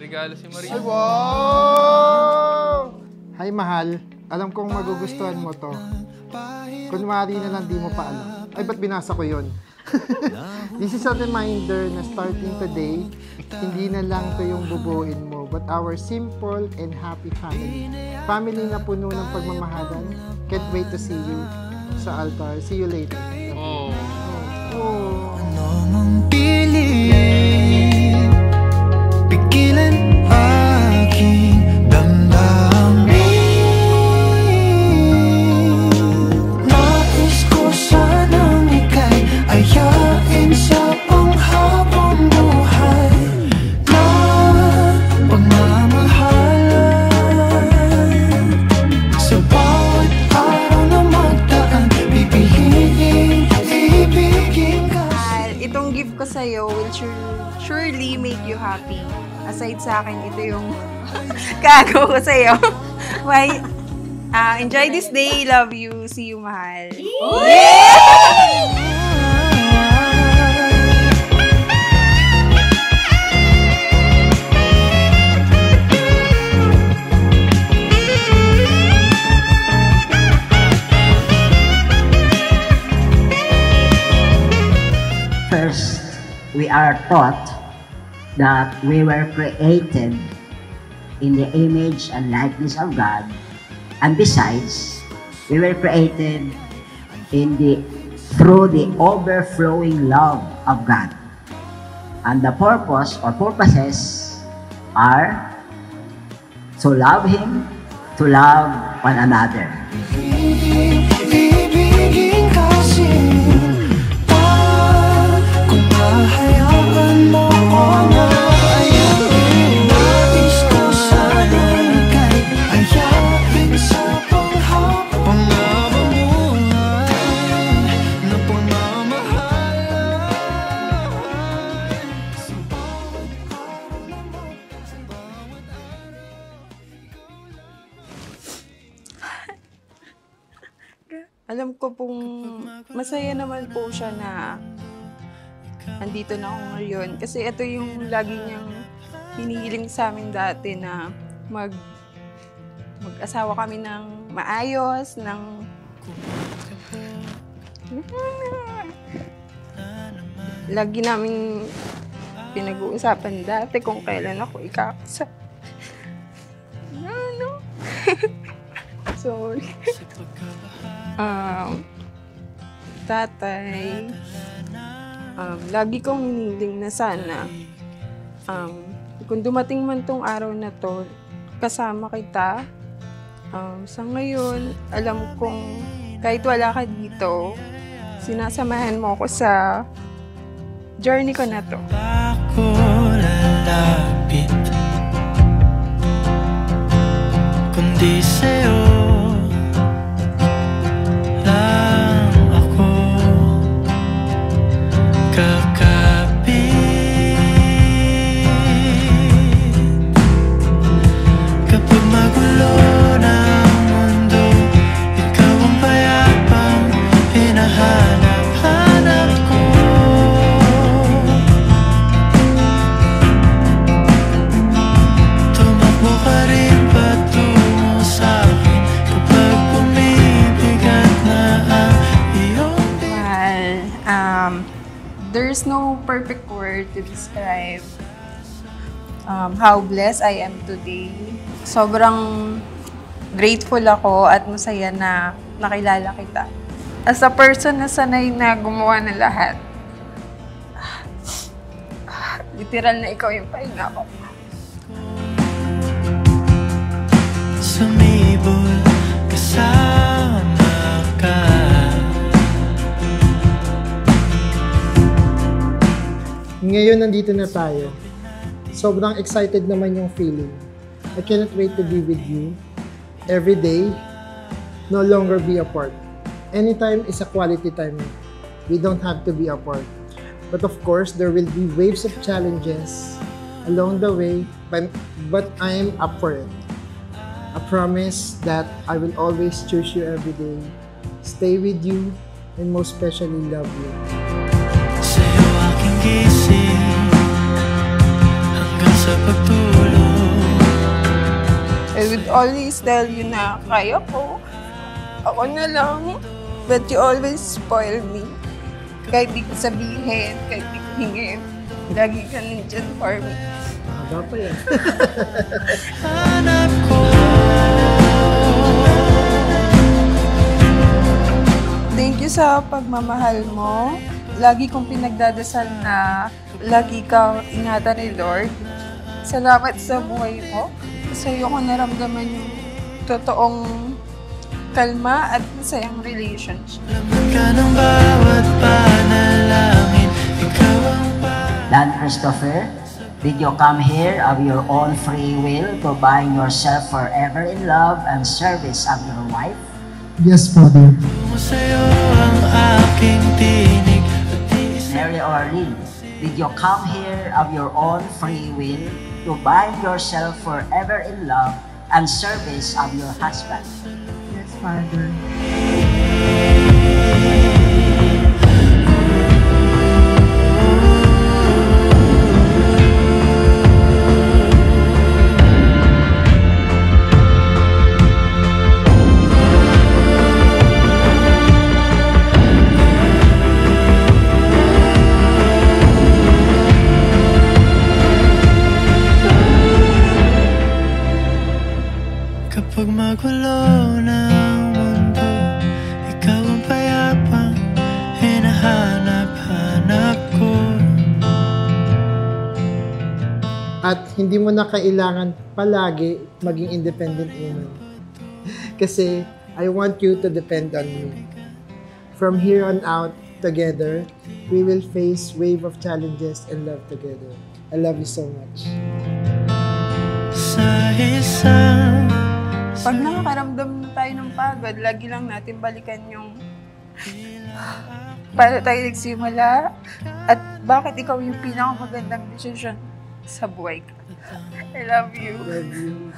Regalo si Maria. Ay, wow! Hi, mahal. Alam kong magugustuhan mo to. Kunwari na lang di mo pa alam. Ay, ba't binasa ko yun? This is a reminder na starting today, hindi na lang to yung bubuin mo, but our simple and happy family. Family na puno ng pagmamahalan. Can't wait to see you sa altar. See you later. Oh. Oh. Sa'yo will surely make you happy. Aside sa akin, ito yung kagaw ko sa'yo. Why? Enjoy this day. Love you. See you, mahal. First, we are taught that we were created in the image and likeness of God, and besides, we were created through the overflowing love of God. And the purpose or purposes are to love Him, to love one another. Alam ko pong masaya naman po siya na andito na ako ngayon. Kasi ito yung lagi niyang hinihiling sa amin dati na mag-asawa kami ng maayos, lagi namin pinag-uusapan dati kung kailan ako ikakasal. Sorry. Tatay, lagi kong hiniling na sana kung dumating man tong araw na to, kasama kita. Sa ngayon, alam kong kahit wala ka dito, sinasamahan mo ako sa journey ko na to. Ako lalapit, kundi sa'yo lang ako kakapit. Kapag magulo ng mundo, ikaw ang payapang hinahanap-hanap ko. Tumakbo ka rin patungo sa'kin kapag bumibigat na ang iyong Mahal, there's no perfect word to describe how blessed I am today. Sobrang grateful ako at masaya na nakilala kita. As a person na sanay na gumawa ng lahat, literal na ikaw yung pahinga ko. sumibol kasama ka. Ngayon, nandito na tayo. Sobrang excited naman yung feeling. I cannot wait to be with you every day, no longer be apart. Anytime is a quality time. We don't have to be apart. But of course, there will be waves of challenges, along the way, but I am up for it. I promise that I will always choose you every day, stay with you, and most especially love you. Sa'yo aking gising hanggang sa pagtulog. I would always tell you na kaya ko. Ako na lang. But you always spoil me. Kahit di ko sabihin, kahit di ko hingin. Lagi ka nandyan for me. Haba pa yan. Hanap ko. Thank you sa pagmamahal mo. Lagi kong pinagdadasal na lagi kang ingatan ni Lord. Salamat sa buhay mo. Sa'yo ko naramdaman yung totoong kalma at masayang relationship. Laman ka ng bawat panalangin. Ikaw ang Dan Christopher, did you come here of your own free will to bind yourself forever in love and service of your wife? Yes, Father. mo sa'yo ang aking tinig. Mary Orly, did you come here of your own free will to bind yourself forever in love and service of your husband? Yes, Father. Kapag magulo na ang mundo, ikaw ang payapang hinahanap-hanap ko. At hindi mo na kailangan palagi maging independent woman. Kasi I want you to depend on me. From here on out, together, we will face wave of challenges and love together. I love you so much. Sa isang Pag nakakaramdam na tayo ng pagod, lagi lang natin balikan yung paano tayo nagsimula at bakit ikaw yung pinakamagandang desisyon sa buhay ko. I love you. Love you.